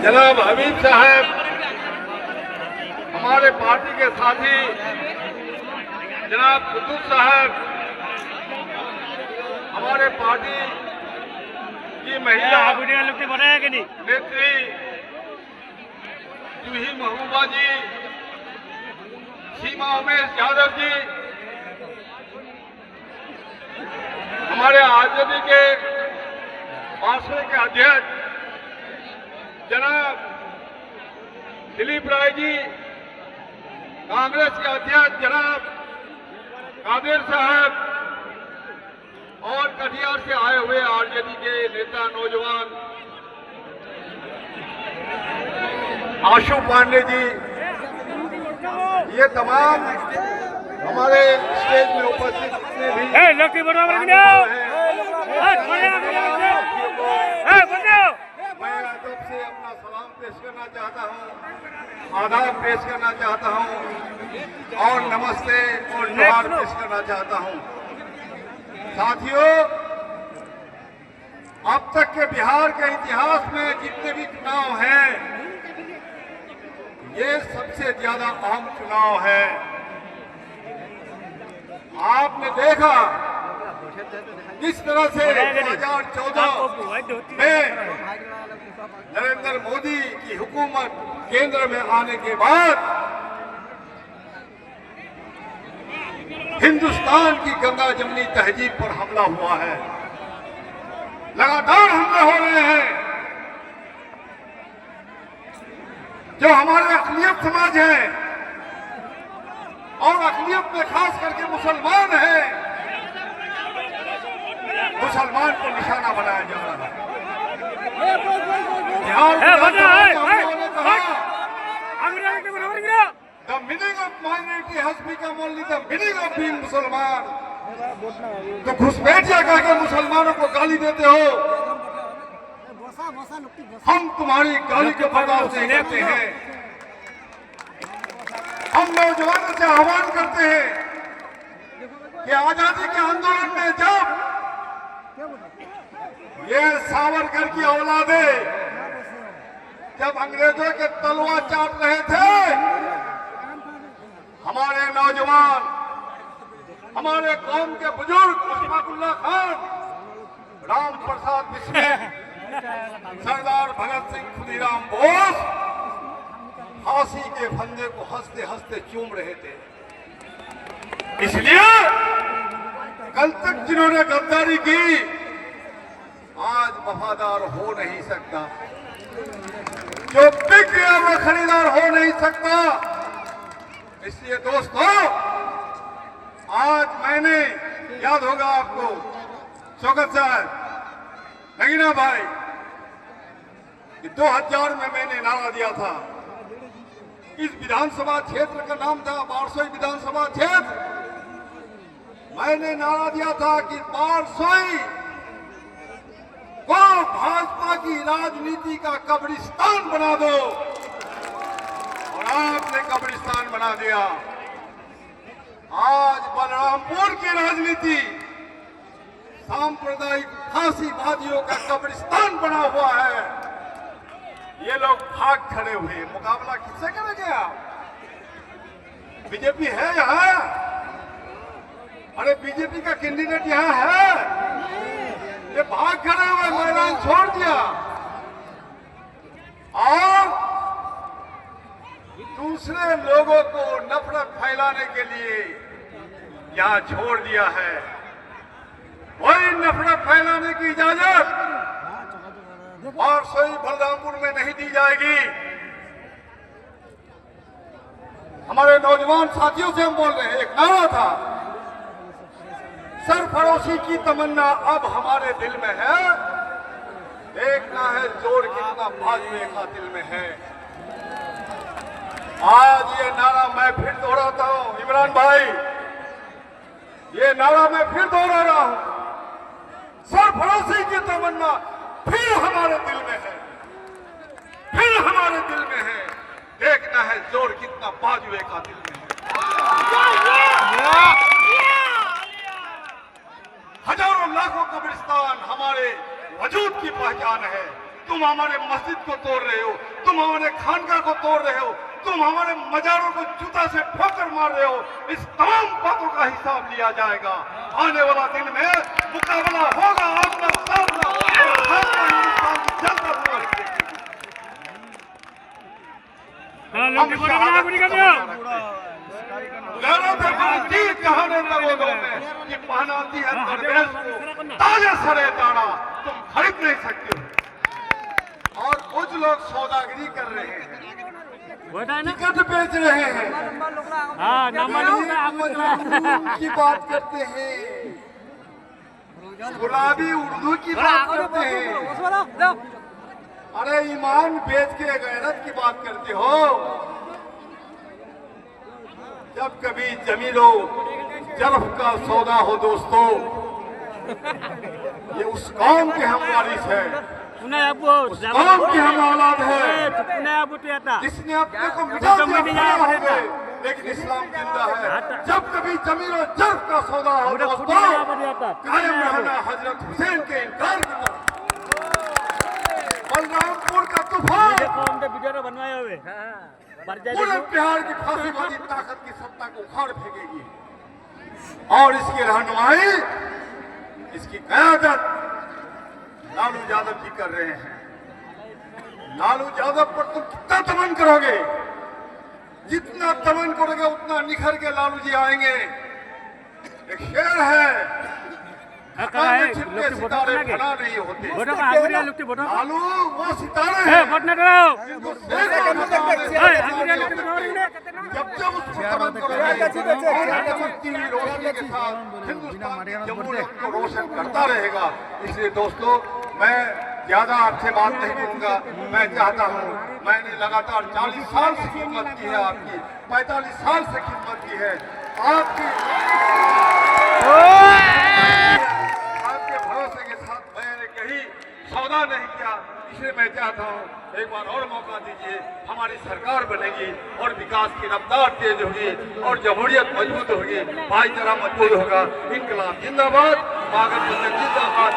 जनाब हमीद साहब, हमारे पार्टी के साथी जनाब कुतुब साहब, हमारे पार्टी की महिला नेत्री जूही महबूबा जी, सीमा उमेश यादव जी, हमारे आरजेडी के पार्षद के अध्यक्ष जनाब दिलीप राय जी, कांग्रेस के अध्यक्ष जनाब कादिर साहब और कटिहार से आए हुए आरजेडी के नेता नौजवान आशु पांडे जी, ये तमाम हमारे स्टेज में उपस्थित जितने भी मैं अदब से अपना सलाम पेश करना चाहता हूँ, आदाब पेश करना चाहता हूँ और नमस्ते और जोहार पेश करना चाहता हूँ। साथियों, अब तक के बिहार के इतिहास में जितने भी चुनाव हैं, ये सबसे ज्यादा अहम चुनाव है। आपने देखा किस तरह से 2014 में नरेंद्र मोदी की हुकूमत केंद्र में आने के बाद हिंदुस्तान की गंगा जमनी तहजीब पर हमला हुआ है। लगातार हमले हो रहे हैं। जो हमारे अक़लियत समाज है और अक़लियत में खास करके मुसलमान है, मुसलमान को निशाना बनाया जा रहा है। The meaning of minority has become only the meaning of being मुसलमान। तो घुसपैठिया कह के मुसलमानों को गाली देते हो, हम तुम्हारी गाली के बर्दाश्त नहीं करते हैं। हम नौजवानों से आह्वान करते हैं कि आजादी के आंदोलन में ये सावरकर की औलादे जब अंग्रेजों के तलवा चाट रहे थे, हमारे नौजवान, हमारे कौम के बुजुर्ग अशफाकुल्लाह खान, राम प्रसाद बिस्मिल, सरदार भगत सिंह, खुदीराम बोस फांसी के फंदे को हंसते हंसते चूम रहे थे। इसलिए कल तक जिन्होंने गद्दारी की, आज वफादार हो नहीं सकता। जो बिक गया वो खरीदार हो नहीं सकता। इसलिए दोस्तों, आज मैंने, याद होगा आपको शौकत साहब, नगीना भाई, कि 2000 में मैंने नारा दिया था। इस विधानसभा क्षेत्र का नाम था बारसोई विधानसभा क्षेत्र। मैंने नारा दिया था कि बारसोई को भाजपा की राजनीति का कब्रिस्तान बना दो, और आपने कब्रिस्तान बना दिया। आज बलरामपुर की राजनीति सांप्रदायिक फांसीवादियों का कब्रिस्तान बना हुआ है। ये लोग भाग खड़े हुए, मुकाबला किससे करेंगे आप? बीजेपी है यहाँ? अरे बीजेपी का कैंडिडेट यहाँ है? ये भाग खड़े हुए, मैदान छोड़ दिया और दूसरे लोगों को नफरत फैलाने के लिए यहाँ छोड़ दिया है। कोई नफरत फैलाने की इजाजत और सोई बलरामपुर में नहीं दी जाएगी। हमारे नौजवान साथियों से हम बोल रहे हैं, एक नारा था, सरफरोशी की तमन्ना अब हमारे दिल में है, देखना है जोर कितना भाजपा का दिल में है। आज ये नारा मैं फिर दोहराता हूं, इमरान भाई, ये नारा मैं फिर दोहरा रहा हूं, सरफरोशी की तमन्ना फिर हमारे दिल में है, फिर हमारे दिल में है, देखना है जोर कितना बाजुए का दिल में है। हजारों लाखों कब्रिस्तान हमारे वजूद की पहचान है। तुम हमारे मस्जिद को तोड़ रहे हो, तुम हमारे खानका को तोड़ रहे हो, तुम हमारे मजारों को जूता से ठोकर मार रहे हो। इस तमाम बातों का हिसाब लिया जाएगा। आने वाला दिन में मुकाबला होगा आमना सामना, हिंदुस्तान की जनता तुम्हारी देखेगी। जीत कहाने लगों में ये पहनाती है दरवेश को ताजा सरे दाना, तुम खरीद नहीं सकते हो। और कुछ लोग सौदागरी कर रहे हैं, टिकट बेच रहे हैं, की बात करते हैं, गुलाबी उर्दू की बात करते हैं। अरे ईमान बेच के गैरत की बात करते हो। जब कभी जमीलो जरफ का सौदा हो दोस्तों, ये उस कौम के हम वारिस है, उस कौम के हम औलाद है जिसने अपने को मिटा दिया होंगे, लेकिन इस्लाम जिंदा है। जब कभी जमीलो जरफ का सौदा हो दोस्तों, कायम रहना हजरत हुसैन के इनकार की तरफ। बलरामपुर का तूफान पूरे बिहार की फांसीवादी ताकत की सत्ता को उखाड़ फेंकेगी और इसकी रहनुमाई, इसकी क़यादत लालू यादव जी कर रहे हैं। लालू यादव पर तुम कितना दमन करोगे, जितना दमन करोगे उतना निखर के लालू जी आएंगे। एक शेर है, छिपके सितारे बना नहीं होते। लालू वो सितारे हैं जिनको जब जब उसको दमन करोगे रोशनी के साथ हिंदुस्तान की जमहूरियत को रोशन करता रहेगा। इसलिए दोस्तों, मैं ज्यादा आपसे बात नहीं करूंगा। मैं चाहता हूं, मैंने लगातार 40 साल से खिदमत की है आपकी, 45 साल से खिदमत की है आपके भरोसे के साथ। मैंने कहीं सौदा नहीं किया, इसलिए मैं चाहता हूं एक बार और मौका दीजिए। हमारी सरकार बनेगी और विकास की रफ्तार तेज होगी और जमहूरियत मजबूत होगी, भाईचारा मजबूत होगा। इनकलाब जिंदाबाद, जिंदाबाद।